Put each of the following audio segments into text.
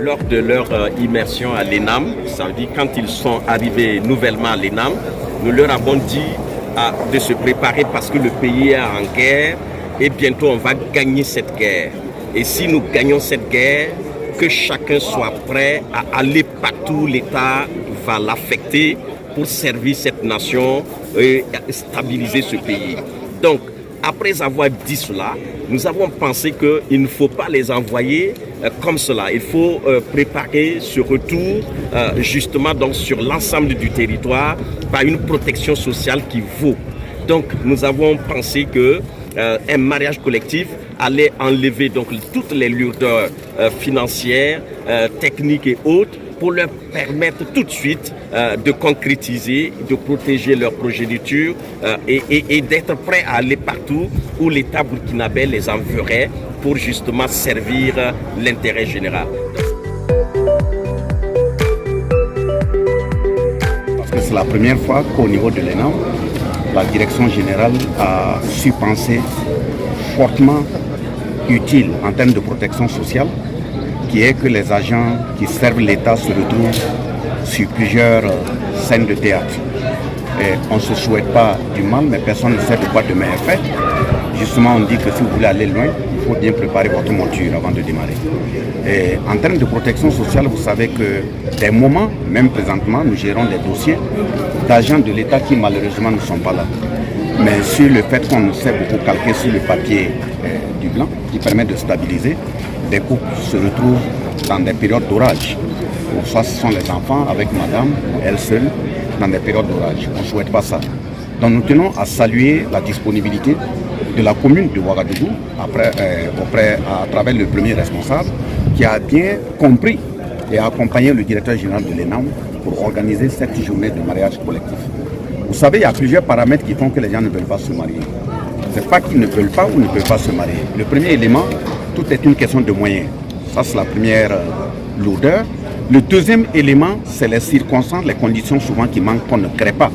lors de leur immersion à l'ENAM, ça veut dire quand ils sont arrivés nouvellement à l'ENAM, nous leur avons dit de se préparer parce que le pays est en guerre et bientôt on va gagner cette guerre. Et si nous gagnons cette guerre, que chacun soit prêt à aller partout, l'État va l'affecter pour servir cette nation et stabiliser ce pays. Donc, après avoir dit cela, nous avons pensé qu'il ne faut pas les envoyer comme cela. Il faut préparer ce retour justement donc, sur l'ensemble du territoire par une protection sociale qui vaut. Donc, nous avons pensé que un mariage collectif allait enlever donc toutes les lourdeurs financières, techniques et autres pour leur permettre tout de suite de concrétiser, de protéger leur progéniture et d'être prêts à aller partout où l'État burkinabé les enverrait pour justement servir l'intérêt général. Parce que c'est la première fois qu'au niveau de l'ENAM, la direction générale a su penser fortement utile en termes de protection sociale, qui est que les agents qui servent l'État se retrouvent sur plusieurs scènes de théâtre. Et on ne se souhaite pas du mal, mais personne ne sait de quoi demain est fait. Justement, on dit que si vous voulez aller loin, il faut bien préparer votre monture avant de démarrer. Et en termes de protection sociale, vous savez que des moments, même présentement, nous gérons des dossiers d'agents de l'État qui malheureusement ne sont pas là. Mais sur le fait qu'on sait beaucoup calquer sur le papier du blanc, qui permet de stabiliser, des couples se retrouvent dans des périodes d'orage. Soit ce sont les enfants avec madame, ou elle seule, dans des périodes d'orage. On ne souhaite pas ça. Donc nous tenons à saluer la disponibilité de la commune de Ouagadougou, à travers le premier responsable, qui a bien compris et accompagné le directeur général de l'ENAM pour organiser cette journée de mariage collectif. Vous savez, il y a plusieurs paramètres qui font que les gens ne veulent pas se marier. Ce n'est pas qu'ils ne veulent pas ou ne peuvent pas se marier. Le premier élément, tout est une question de moyens. Ça, c'est la première lourdeur. Le deuxième élément, c'est les circonstances, les conditions souvent qui manquent, qu'on ne crée pas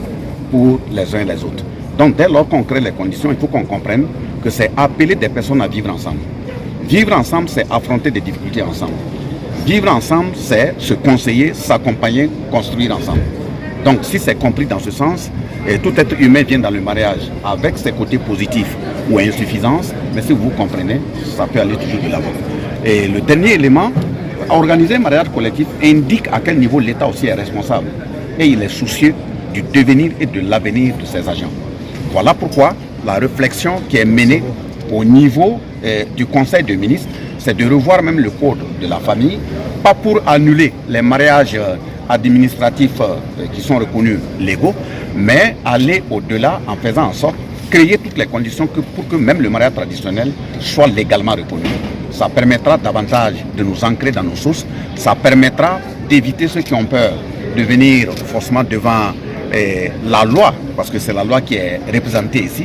pour les uns et les autres. Donc, dès lors qu'on crée les conditions, il faut qu'on comprenne que c'est appeler des personnes à vivre ensemble. Vivre ensemble, c'est affronter des difficultés ensemble. Vivre ensemble, c'est se conseiller, s'accompagner, construire ensemble. Donc, si c'est compris dans ce sens, et tout être humain vient dans le mariage avec ses côtés positifs ou insuffisances, mais si vous comprenez, ça peut aller toujours de l'avant. Et le dernier élément, organiser un mariage collectif indique à quel niveau l'État aussi est responsable. Et il est soucieux du devenir et de l'avenir de ses agents. Voilà pourquoi la réflexion qui est menée au niveau du Conseil des ministres, c'est de revoir même le code de la famille, pas pour annuler les mariages administratifs qui sont reconnus légaux, mais aller au-delà en faisant en sorte de créer toutes les conditions pour que même le mariage traditionnel soit légalement reconnu. Ça permettra davantage de nous ancrer dans nos sources, ça permettra d'éviter ceux qui ont peur de venir forcément devant la loi, parce que c'est la loi qui est représentée ici,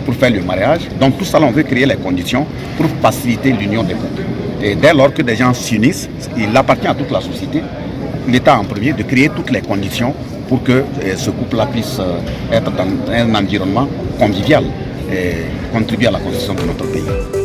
pour faire le mariage. Donc tout ça, on veut créer les conditions pour faciliter l'union des couples. Et dès lors que des gens s'unissent, il appartient à toute la société, l'État en premier, de créer toutes les conditions pour que ce couple-là puisse être dans un environnement convivial et contribuer à la construction de notre pays.